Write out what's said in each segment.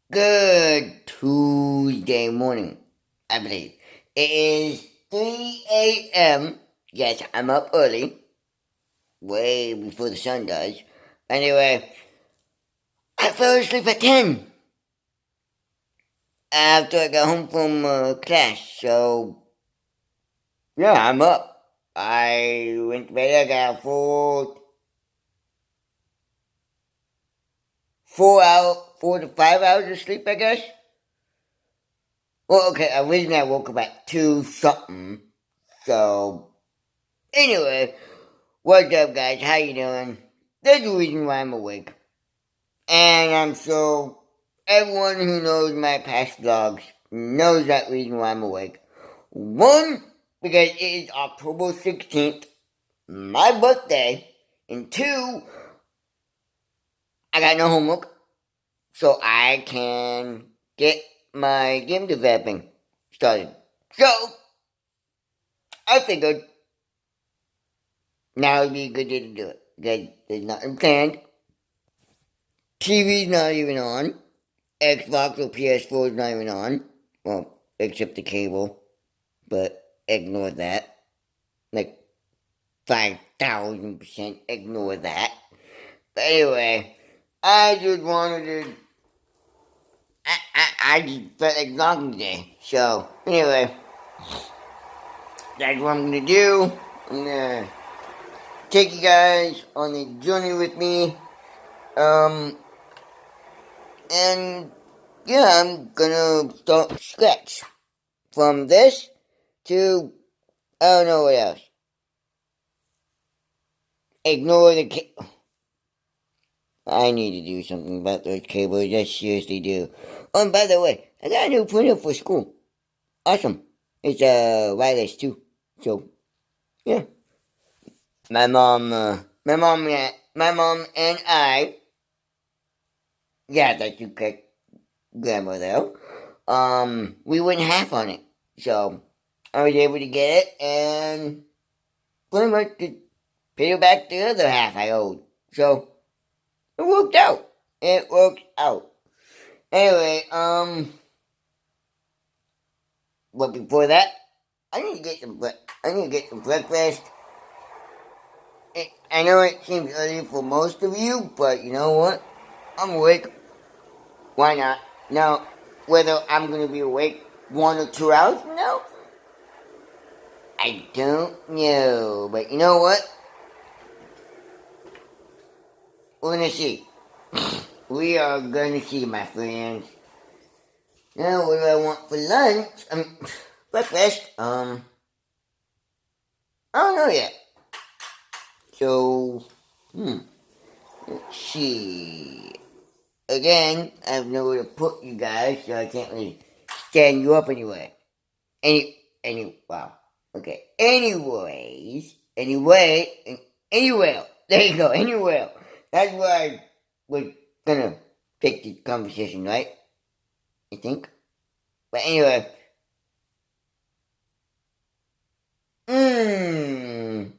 Good Tuesday morning, I believe. It is 3 a.m. Yes, I'm up early, way before the sun does. Anyway, I fell asleep at 10 after I got home from class. So, yeah, I'm up. I went to bed, I got 4 to 5 hours of sleep, I guess. Well, okay, originally I woke up at 2 something. So, anyway, what's up, guys? How you doing? There's a reason why I'm awake. And I'm sure everyone who knows my past vlogs knows that reason why I'm awake. One, because it is October 16th, my birthday. And two, I got no homework, so I can get my game developing started. So, I figured now would be a good day to do it. Because there's nothing planned. TV's not even on. Xbox or PS4 is not even on. Well, except the cable. But ignore that. Like 5,000% ignore that. But anyway, I just wanted to. I just felt like vlogging today. So, anyway, that's what I'm gonna do. I'm gonna take you guys on a journey with me. And yeah, I'm gonna start scratch from this to I don't know what else. Ignore the I need to do something about those cables. I seriously do. Oh, and by the way, I got a new printer for school. Awesome. It's wireless too. So yeah, my mom and I. Yeah, that's correct, grammar though. We went half on it, so I was able to get it and pretty much to pay back the other half I owed. So it worked out. It worked out. Anyway, but before that, I need to get some breakfast. I know it seems early for most of you, but you know what? I'm awake. Why not? Now, whether I'm gonna be awake 1 or 2 hours from now, I don't know. But you know what? We're gonna see. We are gonna see, my friends. Now, what do I want for lunch? Breakfast. I don't know yet. So, let's see. Again, I have nowhere to put you guys, so I can't really stand you up anyway. Wow. Okay. Anyway, there you go, anywhere. That's where I was gonna take the conversation, right? I think. But anyway. You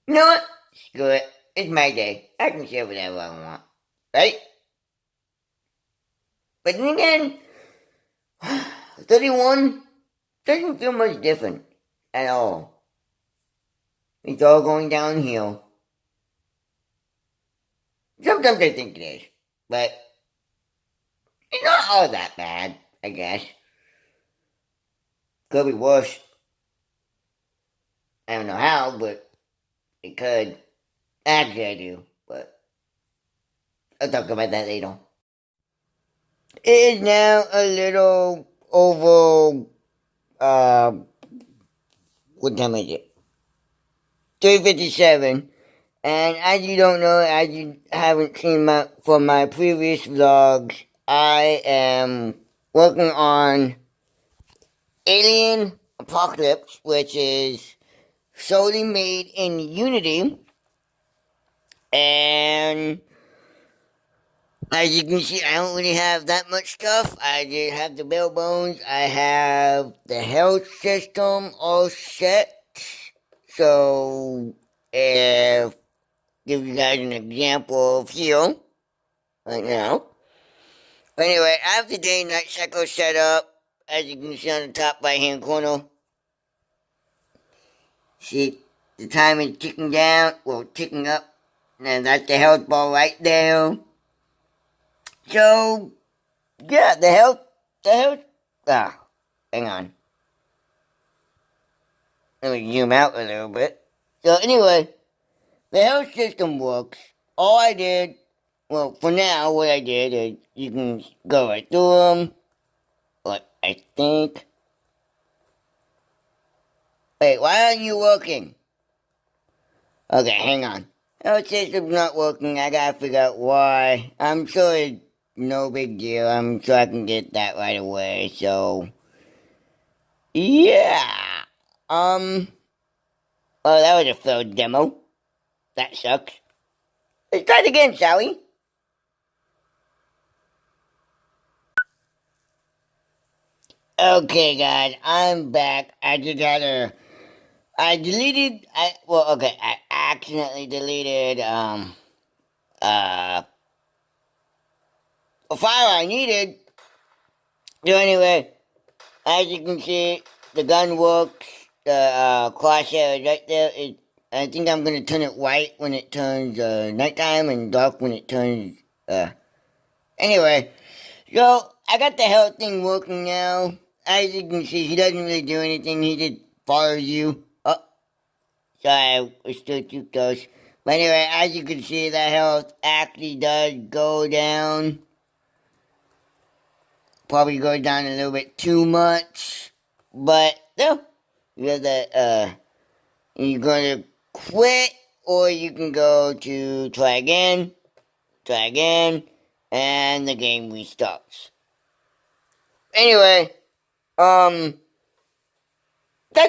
know what? Screw it. It's my day. I can say whatever I want. Right? But then again, 31 doesn't feel much different at all. It's all going downhill. Sometimes I think it is, but it's not all that bad, I guess. Could be worse. I don't know how, but it could. Actually, I do, but I'll talk about that later. It is now a little over, what time is it? 3:57. And as you don't know, as you haven't seen from my previous vlogs, I am working on Alien Apocalypse, which is solely made in Unity. And as you can see, I don't really have that much stuff. I just have the bare bones. I have the health system all set. So, if give you guys an example of here, right now, But anyway, I have the day night cycle set up. As you can see on the top right hand corner. See, the time is ticking down, well, ticking up. And that's the health bar right there. So, yeah, hang on. Let me zoom out a little bit. So anyway, the health system works. All I did, well, for now, what I did is you can go right through them. Like, I think. Wait, why aren't you working? Okay, hang on. Health system's not working. I gotta figure out why. I'm sure it's no big deal. I'm sure I can get that right away. So, yeah. Oh, that was a failed demo. That sucks. Let's try it again, shall we? Okay, guys, I'm back. I accidentally deleted, a file I needed. So anyway, as you can see, the gun works, the, crosshair is right there. I think I'm gonna turn it white when it turns, nighttime and dark when it turns, anyway. So, I got the health thing working now. As you can see, he doesn't really do anything. He just follows you. Oh, sorry, I still too close. But anyway, as you can see, that health actually does go down. Probably goes down a little bit too much. But, no. You have that, you're going to quit, or you can go to try again, and the game restarts. Anyway, that's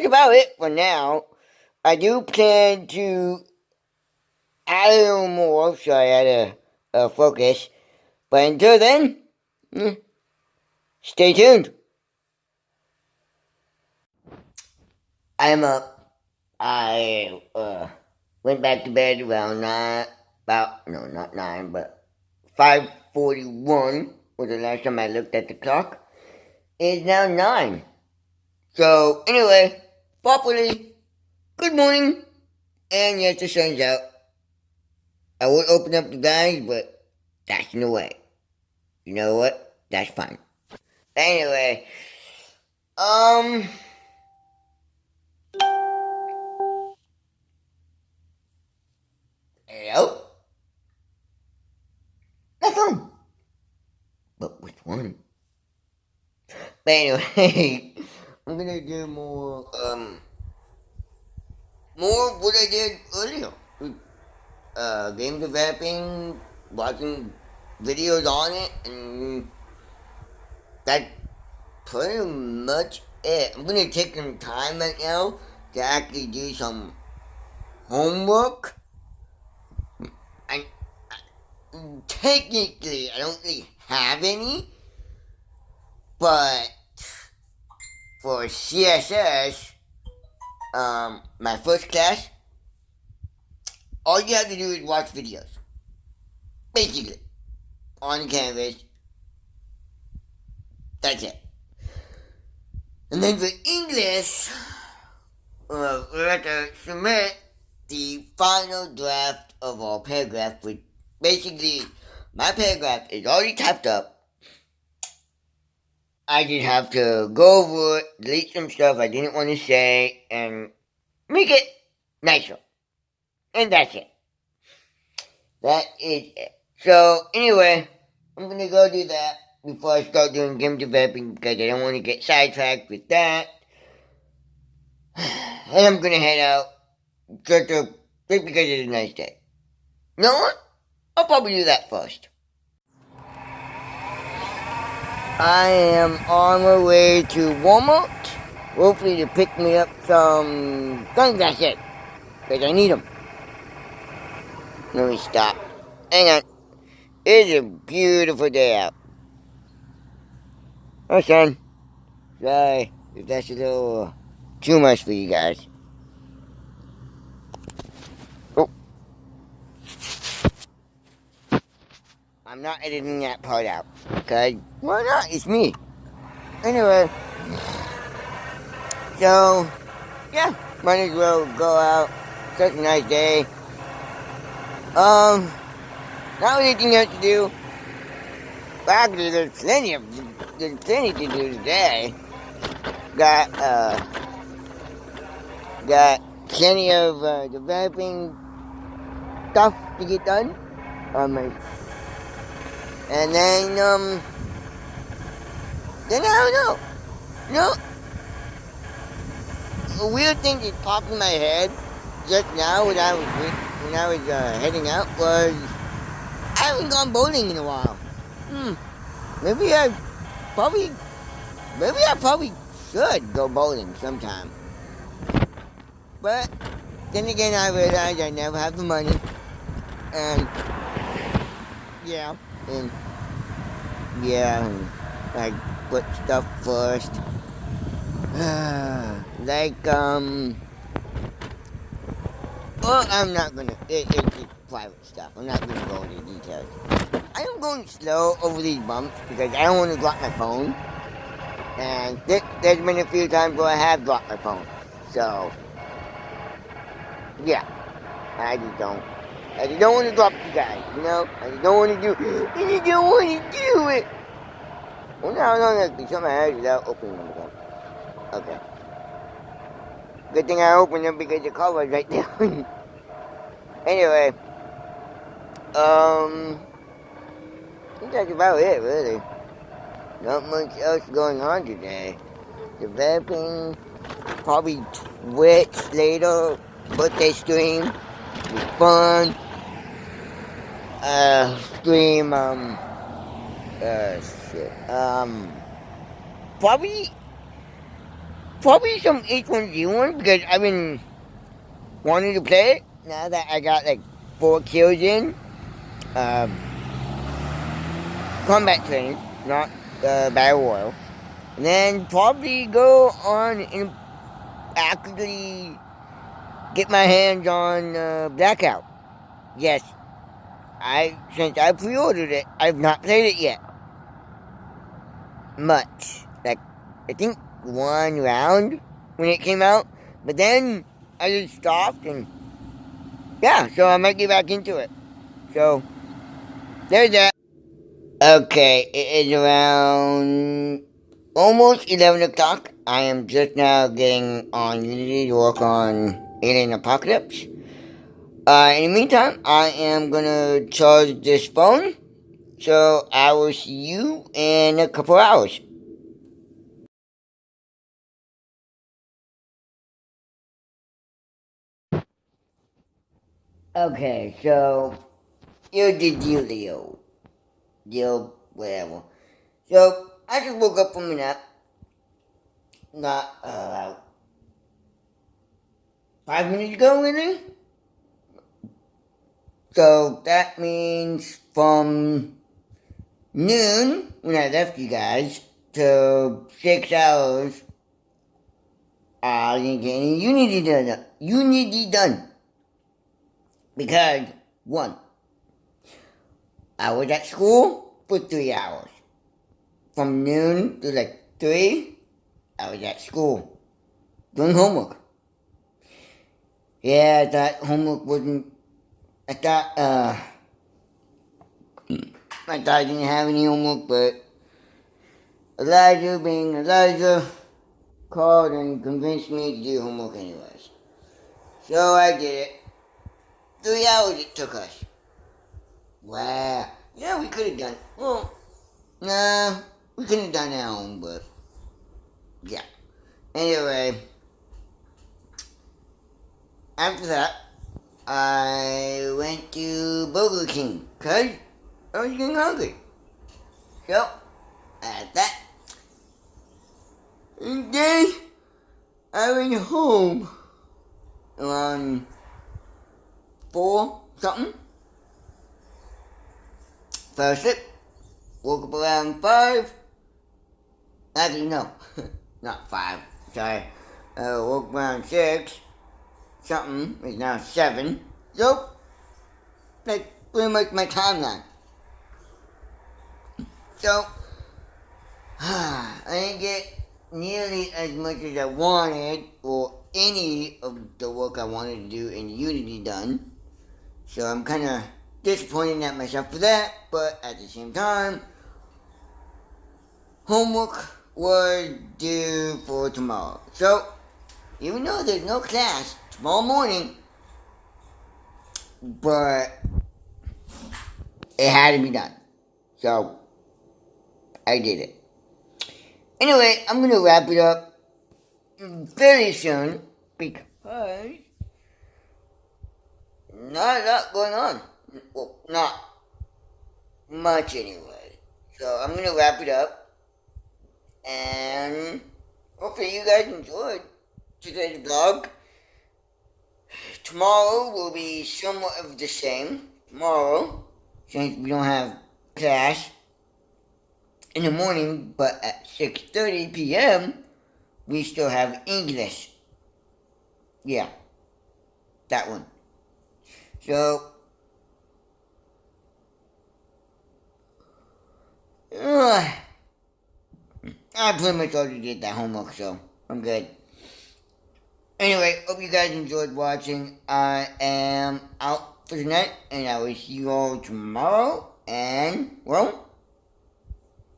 about it for now. I do plan to add a little more, so I had a focus. But until then, stay tuned. I'm up. I went back to bed around 5:41 was the last time I looked at the clock. It's now 9. So anyway, properly, good morning, and yes, the sun's out. I would open up the guys, but that's in the way. You know what? That's fine. Anyway, hello? That's on. But which one? But anyway, I'm gonna do more what I did earlier. Game developing, watching videos on it, and that's pretty much it. I'm gonna take some time right now to actually do some homework. And technically, I don't really have any, but for CSS, my first class, all you have to do is watch videos. Basically. On canvas. That's it. And then for English, we have to submit the final draft of our paragraph, which basically, my paragraph is already typed up. I just have to go over it, delete some stuff I didn't want to say, and make it nicer. And that's it. That is it. So, anyway, I'm gonna go do that before I start doing game developing because I don't want to get sidetracked with that. And I'm gonna head out just because it's a nice day. You know what? I'll probably do that first. I am on my way to Walmart, hopefully to pick me up some sunglasses, because I need them. Let me stop. Hang on. It's a beautiful day out. Oh, son. Sorry if that's a little too much for you guys. Oh. I'm not editing that part out. Because, why not? It's me. Anyway, so, yeah, might as well go out. Such a nice day. Not really anything else to do. But actually, there's plenty to do today. Got plenty of developing stuff to get done on my, and then I don't know. You know, a weird thing that popped in my head just now when I was heading out was I haven't gone bowling in a while. Maybe I probably should go bowling sometime. But then again, I realized I never have the money, and I put stuff first. Like, well, I'm not gonna, it's just private stuff. I'm not gonna go into details. I am going slow over these bumps because I don't want to drop my phone. And there's been a few times where I have dropped my phone. So, yeah, I just don't want to drop you guys, you know? I just don't want to do it. Well, now I don't have to shut my eyes without opening them again. Okay. Good thing I opened them because the cover is right there. Anyway, I think that's about it, really. Not much else going on today. Developing, probably Twitch later, birthday stream, be fun. Stream, probably some H1Z1 because I've been wanting to play it now that I got like 4 kills in. Combat training, not battle royal. And then probably go on and actually get my hands on Blackout. Yes, since I pre-ordered it, I've not played it yet. Much. Like, I think 1 round when it came out. But then I just stopped and yeah, so I might get back into it. So, there's that. Okay, it is around almost 11 o'clock. I am just now getting on Unity to work on Alien Apocalypse. In the meantime, I am gonna charge this phone. So I will see you in a couple hours. Okay, so here's the deal, whatever. So I just woke up from a nap. Not about 5 minutes ago, really. So that means from noon, when I left you guys, to 6 hours, I didn't get any Unity done. Because, 1, I was at school for 3 hours. From noon to like 3, I was at school doing homework. Yeah, that homework wasn't, I thought I didn't have any homework, but Elijah, being Elijah, called and convinced me to do homework anyways. So I did it. 3 hours it took us. Wow. Yeah, we could have done it. Well, nah, we couldn't have done it at home, but yeah. Anyway, after that, I went to Burger King because I was getting hungry. So, I had that. And then I went home around 4 something. Fell asleep. Woke up around 5. Actually, no. Not 5. Sorry. Woke around 6. Something. It's now 7. So, that's pretty much my timeline. So, I didn't get nearly as much as I wanted, or any of the work I wanted to do in Unity done. So I'm kind of disappointed at myself for that, but at the same time, homework was due for tomorrow. So, even though there's no class tomorrow morning, but it had to be done. So, I did it. Anyway, I'm going to wrap it up very soon because not a lot going on. Well, not much anyway. So, I'm going to wrap it up. And hopefully you guys enjoyed today's vlog. Tomorrow will be somewhat of the same. Tomorrow, since we don't have class in the morning, but at 6:30 p.m., we still have English. Yeah, that one. So, I pretty much already did that homework, so I'm good. Anyway, hope you guys enjoyed watching. I am out for tonight, and I will see you all tomorrow. And, well,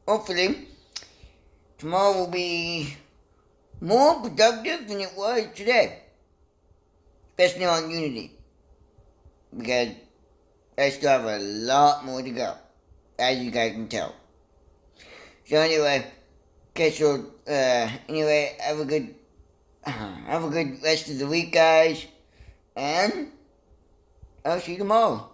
hopefully, tomorrow will be more productive than it was today. Especially on Unity. Because I still have a lot more to go, as you guys can tell. So anyway, anyway, have a good rest of the week, guys, and I'll see you tomorrow.